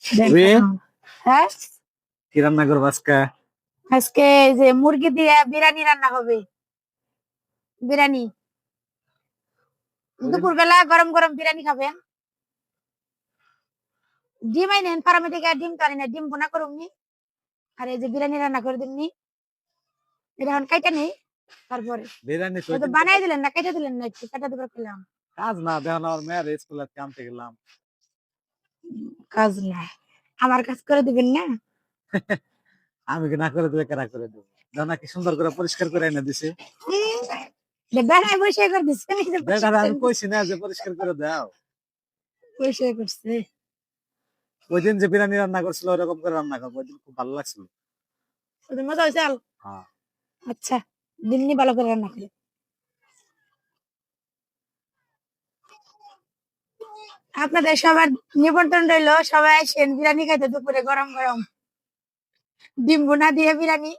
হ্যাঁ, কি রান্না করবো আজকে? আজকে এই যে মুরগি দিয়ে বিরিয়ানি রান্না হবে। বিরিয়ানি দুপুর বেলা গরম গরম বিরিয়ানি খাবেন। ডিম আইনেন ফার্মে থেকে, ডিম তো আনি না, ডিম ভুনা করুমনি আর এই যে বিরিয়ানি রান্না করে দিমনি। এটা এখন কাইটা নেই, তারপরে বিরিয়ানি তো তো বানাই দিলেন না, কেটে দিলেন না, একটু কাটা দিবার খেলাম। কাজ না, দেখো আমার মেয়ের স্কুলে কামতে গেলাম। কাজ না, আমার কাজ করে দিবেন না? আমি কি না করে দেবে, কেনা করে দেবো? দেখো কি সুন্দর করে পরিষ্কার করে এনে দিছে। বেড়ায় বসে করে দিচ্ছে, আমি কইছি না যে পরিষ্কার করে দাও। পরিষ্কার করছে। ওই দিন যে বিরিয়ানি রান্না করছিল ওরকম করে রান্না করবো, ওই দিন খুব ভালো লাগছিল। মজা হয়েছে। হ্যাঁ। আচ্ছা, দিননি ভালো করে রান্না করে। আপনাদের সবার নিমন্ত্রণ রইলো, সবাই আসেন বিরিয়ানি খাইতে দুপুরে গরম গরম ডিম ভুনা দিয়ে বিরিয়ানি।